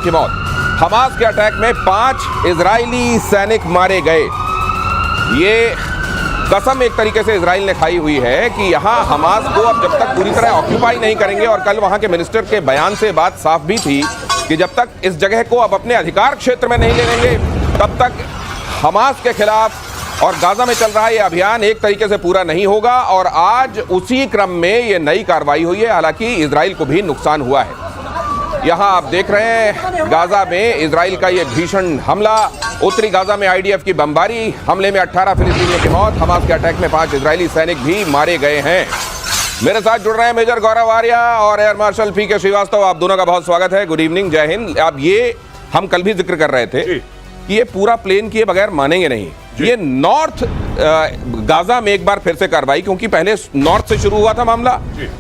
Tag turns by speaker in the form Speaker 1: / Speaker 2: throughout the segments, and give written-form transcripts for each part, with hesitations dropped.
Speaker 1: की मौत। हमास के अटैक में 5 इजरायली सैनिक मारे गए। ये कसम एक तरीके से इजराइल ने खाई हुई है कि यहां हमास को अब जब तक पूरी तरह ऑक्यूपाई नहीं करेंगे, और कल वहां के मिनिस्टर के बयान से बात साफ भी थी कि जब तक इस जगह को अब अपने अधिकार क्षेत्र में नहीं ले लेंगे तब तक हमास के खिलाफ और गाजा में चल रहा ये अभियान एक तरीके से पूरा नहीं होगा। और आज उसी क्रम में ये नई कार्रवाई हुई है। हालांकि इजराइल को भी नुकसान हुआ है। यहां आप देख रहे हैं गाजा में इजराइल का ये भीषण हमला, उत्तरी गाजा में आईडीएफ की बमबारी, हमले में 18 फिलिस्तीनियों की मौत, हमास के अटैक में 5 इजरायली सैनिक भी मारे गए हैं। मेरे साथ जुड़ रहे हैं मेजर गौरव आर्या और एयर मार्शल पीके श्रीवास्तव। आप दोनों का बहुत स्वागत है। गुड इवनिंग, जय हिंद। अब ये हम कल भी जिक्र कर रहे थे कि ये पूरा प्लेन किए बगैर मानेंगे नहीं। ये नॉर्थ गाजा में एक बार फिर से कार्रवाई, क्योंकि पहले नॉर्थ से शुरू हुआ था मामला,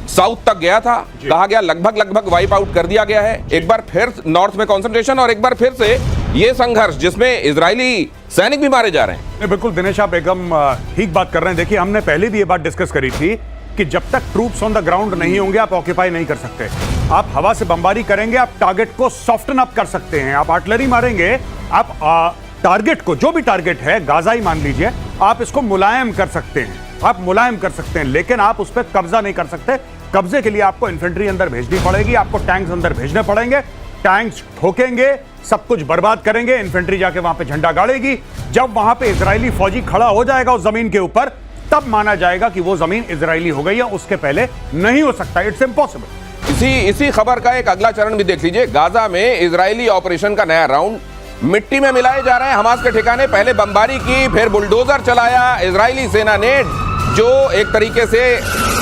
Speaker 1: साउथ तक गया था, कहा गया लगभग वाइप आउट कर दिया गया है। एक बार फिर नॉर्थ में कंसंट्रेशन और एक बार फिर से ये संघर्ष जिसमें इजरायली सैनिक भी मारे जा रहे हैं।
Speaker 2: बिल्कुल दिनेश, आप एकदम ठीक बात कर रहे हैं। देखिए, हमने पहले भी ये बात डिस्कस करी थी कि जब तक ट्रूप्स ऑन द ग्राउंड नहीं होंगे आप ऑक्यूपाई नहीं कर सकते। आप हवा से बमबारी करेंगे, आप टारगेट को सॉफ्टन अप कर सकते हैं, आप आर्टिलरी मारेंगे, आप टारगेट को, जो भी टारगेट है, गाजा ही मान लीजिए, आप इसको मुलायम कर सकते हैं, आप मुलायम कर सकते हैं, लेकिन आप उस पर कब्जा नहीं कर सकते। कब्जे के लिए आपको इन्फेंट्री अंदर भेजनी पड़ेगी, आपको टैंक्स अंदर भेजने पड़ेंगे, टैंक्स ठोकेंगे, सब कुछ बर्बाद करेंगे, इन्फेंट्री जाके वहां पे झंडा गाड़ेगी। जब वहां पे इजरायली फौजी खड़ा हो जाएगा उस जमीन के ऊपर, तब माना जाएगा कि वो जमीन इजरायली हो गई है, उसके पहले नहीं हो सकता। It's impossible.
Speaker 1: इसी खबर का एक अगला चरण भी देख लीजिए। गाजा में इजरायली ऑपरेशन का नया राउंड, मिट्टी में मिलाए जा रहे हैं हमास के ठिकाने। पहले बमबारी की, फिर बुलडोजर चलाया इजरायली सेना ने, जो एक तरीके से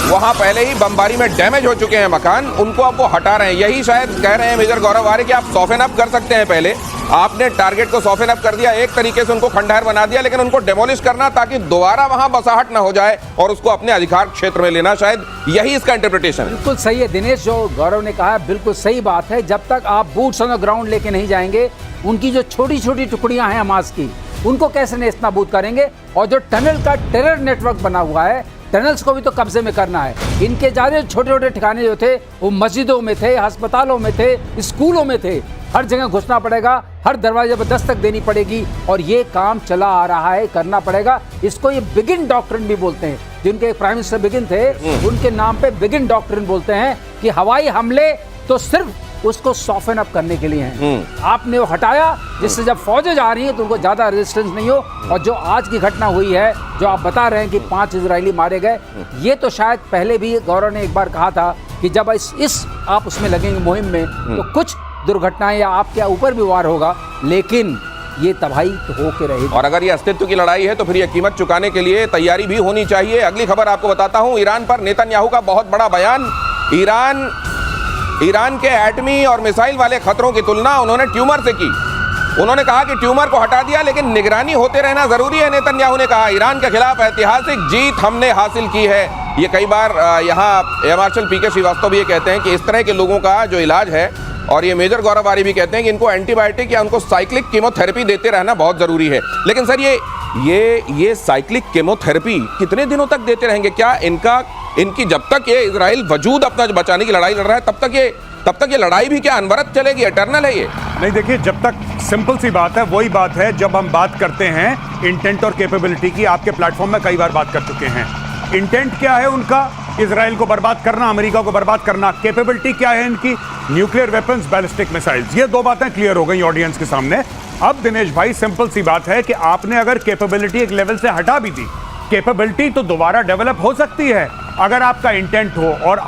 Speaker 1: वहां पहले ही बमबारी में डैमेज हो चुके हैं मकान, उनको अब वो हटा रहे हैं। यही शायद कह रहे हैं मेजर गौरव आर्य कि आप सॉफ्टन अप कर सकते हैं। पहले आपने टारगेट को सॉफ्टन अप कर दिया, एक तरीके से उनको खंडहर बना दिया, लेकिन उनको डेमोलिश करना ताकि दोबारा वहां बसाहट ना हो जाए और उसको अपने अधिकार क्षेत्र में लेना, शायद यही इसका इंटरप्रिटेशन है।
Speaker 3: बिल्कुल सही है दिनेश, जो गौरव ने कहा बिल्कुल सही बात है। जब तक आप बूट्स ऑन द ग्राउंड लेके नहीं जाएंगे, उनकी जो छोटी छोटी टुकड़ियां हैं हमास की, उनको कैसे नेस्तनाबूद करेंगे। और जो टनल का टेरर नेटवर्क बना हुआ है, टनल्स को भी तो कब्जे में करना है। इनके ज़्यादा छोटे छोटे ठिकाने जो थे वो मस्जिदों में थे, अस्पतालों में थे, स्कूलों में थे। हर जगह घुसना पड़ेगा, हर दरवाजे पर दस्तक देनी पड़ेगी, और ये काम चला आ रहा है, करना पड़ेगा। इसको ये बिगिन डॉक्ट्रिन भी बोलते हैं। जिनके प्राइम मिनिस्टर बिगिन थे, उनके नाम पे बिगिन डॉक्ट्रिन बोलते हैं कि हवाई हमले तो सिर्फ उसको सॉफ्टन अप करने के लिए हैं। आपने वो हटाया, जिससे जब फौजें जा रही हैं तो उनको ज्यादा रेजिस्टेंस नहीं हो। और जो आज की घटना हुई है, जो आप बता रहे हैं कि 5 इजरायली मारे गए, ये तो शायद पहले भी गौरव ने एक बार कहा था कि जब इस आप उसमें लगेंगे मुहिम में, तो कुछ दुर्घटनाएं या आपके ऊपर भी वार होगा, लेकिन ये तबाही तो होके रहेगी।
Speaker 1: और अगर ये अस्तित्व की लड़ाई है तो फिर ये कीमत चुकाने के लिए तैयारी भी होनी चाहिए। अगली खबर आपको बताता हूं, ईरान पर नेतन्याहू का बहुत बड़ा बयान। ईरान के एटमी और मिसाइल वाले खतरों की तुलना उन्होंने ट्यूमर से की। उन्होंने कहा कि ट्यूमर को हटा दिया, लेकिन निगरानी होते रहना जरूरी है। नेतन्याहू ने कहा, ईरान के खिलाफ ऐतिहासिक जीत हमने हासिल की है। ये कई बार यहाँ एयर मार्शल पीके श्रीवास्तव भी ये कहते हैं कि इस तरह के लोगों का जो इलाज है, और ये मेजर गौरव आर्य भी कहते हैं कि इनको एंटीबायोटिक या उनको साइक्लिक कीमोथेरेपी देते रहना बहुत जरूरी है। लेकिन सर, ये साइक्लिक कीमोथेरेपी कितने दिनों तक देते रहेंगे? क्या इनकी जब तक ये इजराइल वजूद अपना बचाने की लड़ाई लड़ रहा है, तब तक ये लड़ाई भी क्या अनवरत चलेगी? एटर्नल है ये?
Speaker 2: नहीं, देखिए, जब तक, सिंपल सी बात है, वही बात है जब हम बात करते हैं इंटेंट और कैपेबिलिटी की। आपके प्लेटफॉर्म में कई बार बात कर चुके हैं। इंटेंट क्या है उनका? इजराइल को बर्बाद करना, अमेरिका को बर्बाद करना। कैपेबिलिटी क्या है इनकी? Nuclear weapons, ballistic missiles. ये दो बातें क्लियर हो गई ऑडियंस के सामने। अब दिनेश भाई, सिंपल सी बात है कि आपने अगर कैपेबिलिटी एक लेवल से हटा भी दी, कैपेबिलिटी तो दोबारा डेवलप हो सकती है अगर आपका इंटेंट हो। और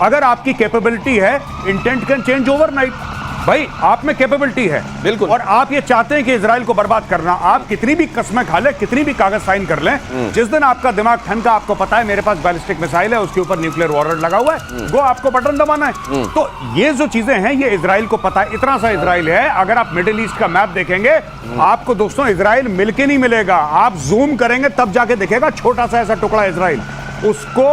Speaker 2: अगर आपकी कैपेबिलिटी है, इंटेंट कैन चेंज ओवरनाइट। भाई, आप में कैपेबिलिटी है
Speaker 1: बिल्कुल,
Speaker 2: और आप ये चाहते हैं कि इजराइल को बर्बाद करना। आप कितनी भी कस्में खा लें, कितनी भी कागज साइन कर लें, जिस दिन आपका दिमाग ठनका, आपको पता है मेरे पास बैलिस्टिक मिसाइल है, उसके ऊपर न्यूक्लियर वॉरेंट लगा हुआ है, वो आपको बटन दबाना है। तो ये जो चीजें हैं, ये इजराइल को पता है। इतना सा इजराइल है, अगर आप मिडिल ईस्ट का मैप देखेंगे, आपको दोस्तों इजराइल मिलके नहीं मिलेगा। आप जूम करेंगे तब जाके दिखेगा छोटा सा ऐसा टुकड़ा इजराइल। उसको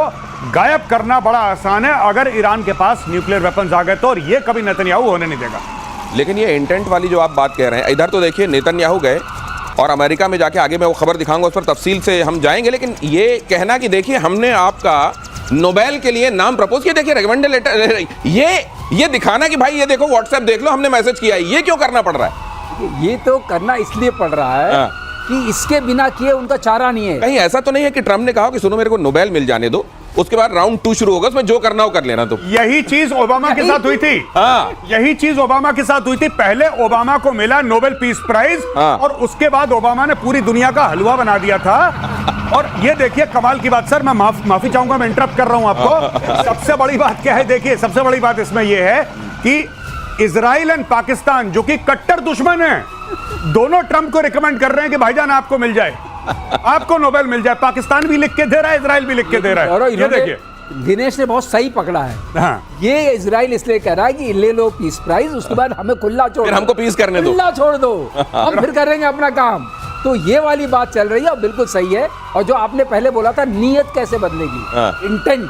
Speaker 2: गायब करना बड़ा आसान है अगर ईरान के पास न्यूक्लियर वेपन्स आ गए तो, और ये कभी नेतन्याहू होने नहीं देगा।
Speaker 1: लेकिन ये इंटेंट वाली जो आप बात कह रहे हैं, इधर तो देखिए नेतन्याहू गए और अमेरिका में जाके, आगे मैं वो खबर दिखाऊंगा, उस पर तफसील से हम जाएंगे। लेकिन ये कहना कि देखिए हमने आपका नोबेल के लिए नाम प्रपोज किया, देखिए रिकमेंडेड लेटर, ये दिखाना कि भाई ये देखो व्हाट्सएप देख लो हमने मैसेज किया है, ये क्यों करना पड़ रहा है?
Speaker 3: ये तो करना इसलिए पड़ रहा है
Speaker 1: हाँ।
Speaker 3: कि इसके बिना किए उनका चारा नहीं है।
Speaker 1: कहीं ऐसा तो नहीं है कि ट्रम्प ने कहा कि सुनो मेरे को नोबेल मिल जाने दो, उसके बाद राउंड 2 शुरू होगा, उसमें जो करना हो कर लेना तुम।
Speaker 2: यही चीज ओबामा के साथ हुई थी।
Speaker 1: हाँ।
Speaker 2: यही चीज ओबामा के साथ हुई थी। पहले ओबामा को मिला नोबेल पीस प्राइज,
Speaker 1: हाँ।
Speaker 2: और उसके बाद ओबामा ने पूरी दुनिया का हलवा बना दिया था। और ये देखिए कमाल की बात, सर मैं माफी चाहूंगा, मैं इंटरप्ट कर रहा हूं आपको। सबसे बड़ी बात क्या है, देखिए सबसे बड़ी बात इसमें यह है कि इजराइल एंड पाकिस्तान जो कि कट्टर दुश्मन है, दोनों ट्रंप को रिकमेंड कर रहे हैं कि भाईजान आपको मिल जाए, आपको नोबेल मिल जाए। पाकिस्तान भी लिख के दे रहा है, इजराइल भी लिख के दे रहा
Speaker 3: और
Speaker 2: है। ये देखिए
Speaker 3: दिनेश ने बहुत सही पकड़ा है।
Speaker 2: हाँ।
Speaker 3: ये इजराइल इसलिए कह रहा है कि ले लो पीस प्राइज, उसके बाद हमें खुला छोड़
Speaker 1: फिर
Speaker 3: दो।
Speaker 1: हमको पीस करने दो।
Speaker 3: खुला छोड़ दो, हम फिर करेंगे अपना काम। तो ये वाली बात चल रही है और बिल्कुल सही है। और जो आपने पहले बोला था नीयत कैसे बदलेगी,
Speaker 1: हाँ।
Speaker 3: इंटेंट,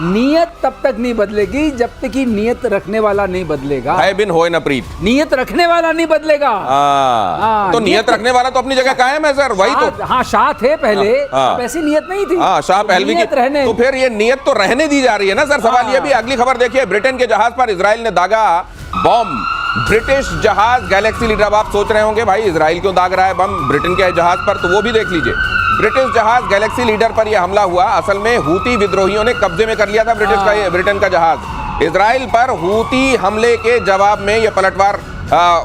Speaker 3: नीयत तब तक नहीं बदलेगी जब तक कि नीयत रखने वाला नहीं बदलेगा।
Speaker 1: है बिन होए न प्रीत।
Speaker 3: नीयत रखने वाला नहीं बदलेगा। हाँ,
Speaker 1: तो नियत रखने वाला तो अपनी जगह कायम है सर, वही तो।
Speaker 3: हाँ, शाह थे पहले,
Speaker 1: हाँ।
Speaker 3: अब ऐसी नीयत नहीं थी।
Speaker 1: हाँ, शाह पहलवी की।
Speaker 3: नीयत रहने।
Speaker 1: तो फिर ये नियत तो रहने दी जा रही है ना सर। सवाल ये भी, अगली खबर देखिए, ब्रिटेन के जहाज पर इजराइल ने दागा बम। ब्रिटिश जहाज गैलेक्सी लीडर, अब आप सोच रहे होंगे भाई इजराइल क्यों दाग रहा है बम ब्रिटेन के जहाज पर, तो वो भी देख लीजिए। ब्रिटिश जहाज गैलेक्सी लीडर पर यह हमला हुआ, असल में हूती विद्रोहियों ने कब्जे में कर लिया था ब्रिटेन का जहाज। इजराइल पर हूती हमले के जवाब में यह पलटवार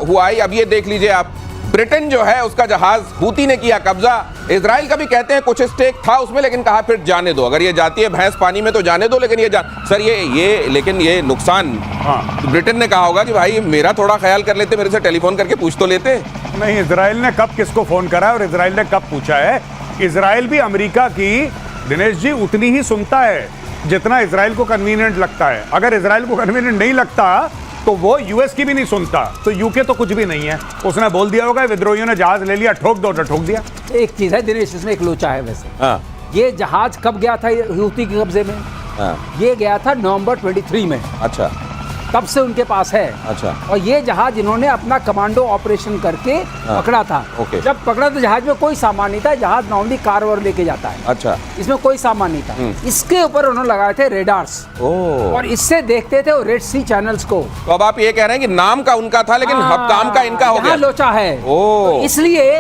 Speaker 1: हुआ है। अब ये देख लीजिए आप, ब्रिटेन जो है उसका जहाज हूती ने किया कब्जा। इजराइल का भी कहते हैं कुछ स्टेक था उसमें, लेकिन कहा फिर जाने दो, अगर ये जाती है भैंस पानी में तो जाने दो, लेकिन सर ये लेकिन ये नुकसान,
Speaker 2: हाँ।
Speaker 1: ब्रिटेन ने कहा होगा कि भाई मेरा थोड़ा ख्याल कर लेते, मेरे से टेलीफोन करके पूछ तो लेते।
Speaker 2: नहीं, इजराइल ने कब किसको फोन करा है और इजराइल ने कब पूछा है? इजराइल भी अमेरिका की, दिनेश जी, उतनी ही सुनता है जितना इजराइल को कन्वीनियंट लगता है। अगर इजराइल को कन्वीनियंट नहीं लगता तो वो यूएस की भी नहीं सुनता। तो यूके तो कुछ भी नहीं है, उसने बोल दिया होगा विद्रोहियों ने जहाज ले लिया, ठोक दो, तो ठोक दिया।
Speaker 3: एक चीज है दिनेश, इसमें एक लोचा है वैसे।
Speaker 1: हाँ।
Speaker 3: ये जहाज कब गया था हूती के कब्जे में?
Speaker 1: हाँ।
Speaker 3: ये गया था नवंबर 23 में,
Speaker 1: अच्छा
Speaker 3: तब से उनके पास है।
Speaker 1: अच्छा।
Speaker 3: और ये जहाज इन्होंने अपना कमांडो ऑपरेशन करके पकड़ा था।
Speaker 1: ओके।
Speaker 3: जब पकड़ा तो जहाज में कोई सामान नहीं था, जहाज नॉर्मली कार वार लेके जाता है।
Speaker 1: अच्छा।
Speaker 3: इसमें कोई सामान नहीं था। इसके ऊपर उन्होंने लगाए थे रेडार्स,
Speaker 1: ओह।
Speaker 3: और इससे देखते थे वो रेड सी चैनल्स को।
Speaker 1: तो अब आप ये कह रहे हैं कि नाम का उनका था लेकिन अब काम का इनका हो
Speaker 3: यहाँ
Speaker 1: गया।
Speaker 3: लोचा है।
Speaker 1: ओह।
Speaker 3: तो इसलिए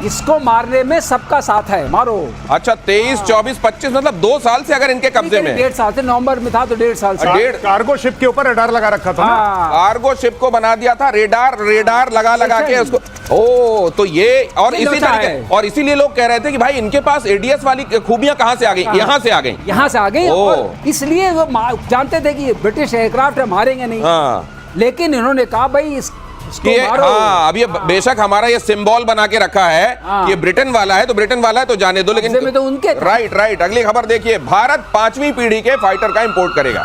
Speaker 3: इसको मारने में सबका साथ है, मारो।
Speaker 1: अच्छा, 23, 24, 25, मतलब 2 साल से अगर इनके कब्जे में।
Speaker 3: 1.5 साल से, नवंबर में था तो 1.5 साल से।
Speaker 2: कार्गो शिप के ऊपर रडार लगा रखा था ना।
Speaker 1: कार्गो शिप को बना दिया था, रेडार लगा के उसको। ओ, तो ये और
Speaker 3: ये
Speaker 1: इसी
Speaker 3: लोचा
Speaker 1: तरीके,
Speaker 3: है।
Speaker 1: और इसीलिए लोग कह रहे थे कि भाई इनके पास एडीएस वाली खूबियां कहां से आ गई, यहां से आ गई।
Speaker 3: यहाँ से आ गई,
Speaker 1: ओह।
Speaker 3: और इसलिए वो जानते थे कि ये ब्रिटिश एयरक्राफ्ट है, मारेंगे नहीं।
Speaker 1: हाँ।
Speaker 3: लेकिन इन्होंने कहा भाई इसको
Speaker 1: कि
Speaker 3: मारो।
Speaker 1: हाँ, अब ये बेशक हमारा ये सिंबल बना के रखा है कि ये ब्रिटेन वाला है, तो ब्रिटेन वाला है तो जाने दो, लेकिन
Speaker 3: में तो उनके था।
Speaker 1: राइट। अगली खबर देखिए, भारत 5वीं पीढ़ी के फाइटर का इंपोर्ट करेगा।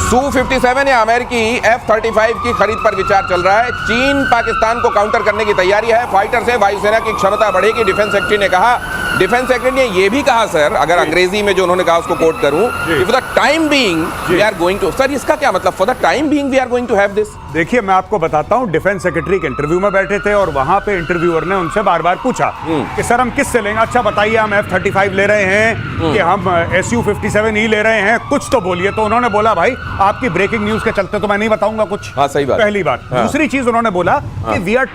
Speaker 1: Su-57 या अमेरिकी F-35 की खरीद पर विचार चल रहा है। चीन पाकिस्तान को काउंटर करने की तैयारी है। फाइटर से वायुसेना की क्षमता बढ़ेगी, डिफेंस सेक्रेटरी ने कहा। डिफेंस सेक्रेटरी ने यह भी कहा सर, अगर अंग्रेजी में जो उन्होंने कहा उसको कोट करूं, for the time being we are going to, sir इसका क्या मतलब, for the time being we are going to have this?
Speaker 2: देखिए मैं आपको बताता हूं, डिफेंस सेक्रेटरी के इंटरव्यू में बैठे थे और वहां पे इंटरव्यूअर ने उनसे बार बार पूछा कि सर हम किससे लेंगे? अच्छा बताइए, हम F-35 ले रहे हैं कि हम Su-57 ले रहे हैं, कुछ तो बोलिए। तो उन्होंने बोला भाई आपकी ब्रेकिंग न्यूज के चलते तो मैं नहीं बताऊंगा कुछ।
Speaker 1: हाँ, सही बात।
Speaker 2: पहली बात। दूसरी चीज उन्होंने बोला कि वी आर